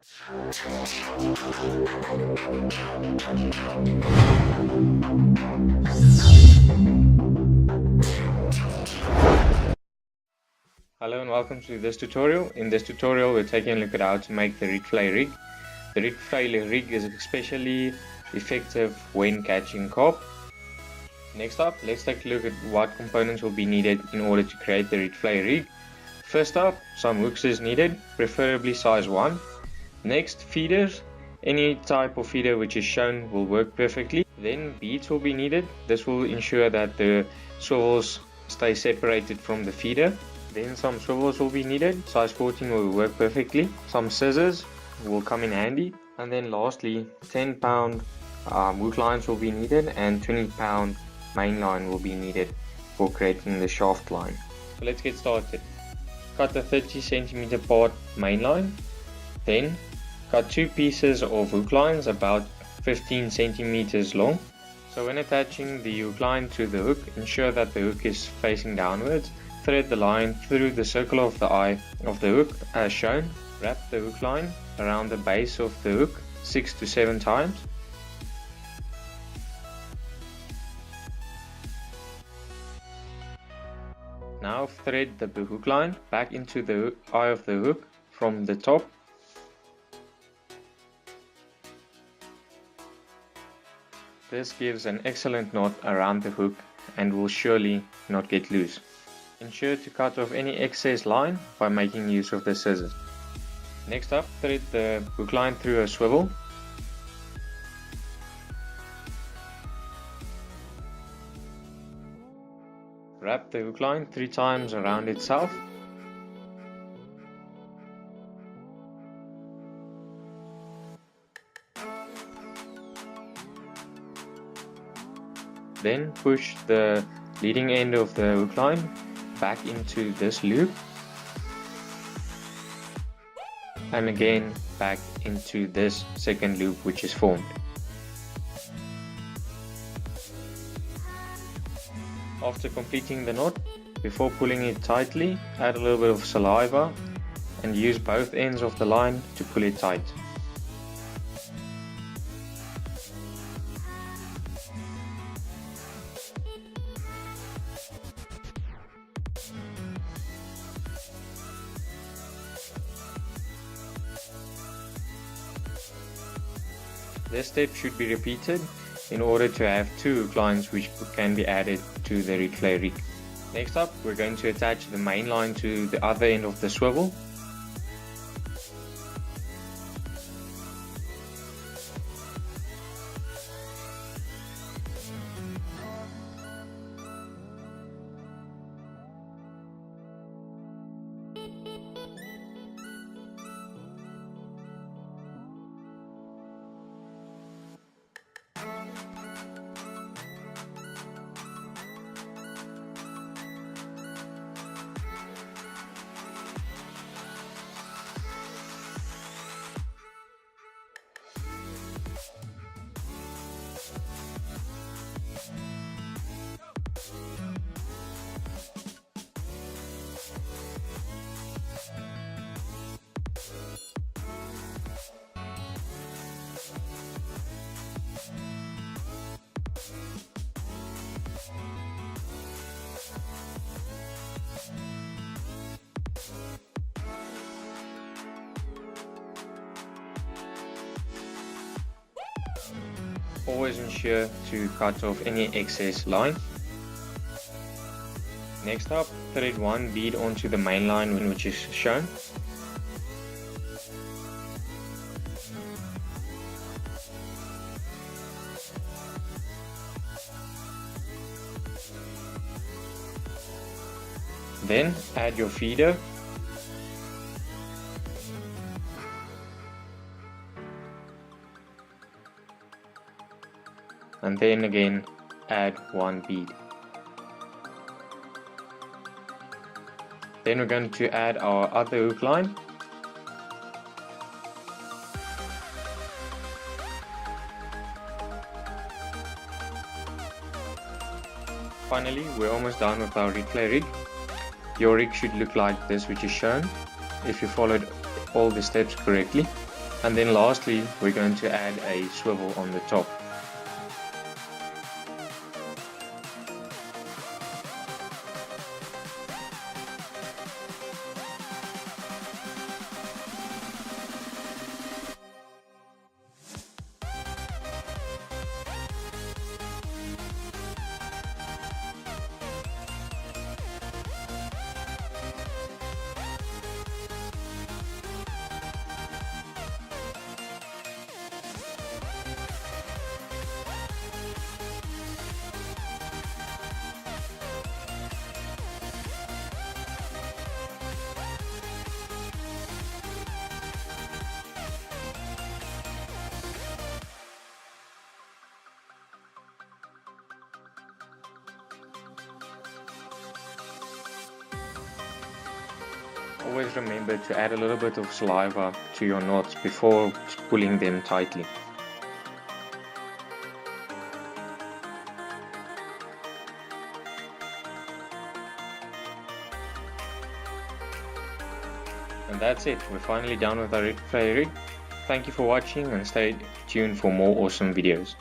Hello and welcome to this tutorial. In this tutorial we're taking a look at how to make the Rietvlei Rig. The Rietvlei Rig is especially effective when catching carp. Next up, let's take a look at what components will be needed in order to create the Rietvlei Rig. First up, some hooks is needed, preferably size 1. Next, feeders. Any type of feeder which is shown will work perfectly. Then beads will be needed. This will ensure that the swivels stay separated from the feeder. Then some swivels will be needed. Size 14 will work perfectly. Some scissors will come in handy. And then lastly, 10 pound hook lines will be needed and 20 pound main line will be needed for creating the shaft line. So let's get started. Cut a 30 centimeter part main line. Then cut 2 pieces of hook lines about 15 centimeters long. So when attaching the hook line to the hook, ensure that the hook is facing downwards. Thread the line through the circle of the eye of the hook as shown. Wrap the hook line around the base of the hook 6 to 7 times. Now thread the hook line back into the eye of the hook from the top. This gives an excellent knot around the hook and will surely not get loose. Ensure to cut off any excess line by making use of the scissors. Next up, thread the hook line through a swivel. Wrap the hook line 3 times around itself. Then push the leading end of the hook line back into this loop and again back into this second loop which is formed. After completing the knot, before pulling it tightly, add a little bit of saliva and use both ends of the line to pull it tight. This step should be repeated in order to have 2 hook lines which can be added to the Rietvlei Rig. Next up, we're going to attach the main line to the other end of the swivel. Always ensure to cut off any excess line. Next up, thread 1 bead onto the main line which is shown. Then add your feeder. And then again add 1 bead. Then we're going to add our other hook line. Finally, we're almost done with our Rietvlei rig. Your rig should look like this which is shown if you followed all the steps correctly. And then lastly, we're going to add a swivel on the top. Always remember to add a little bit of saliva to your knots before pulling them tightly. And that's it, we're finally done with our Rietvlei rig. Thank you for watching and stay tuned for more awesome videos.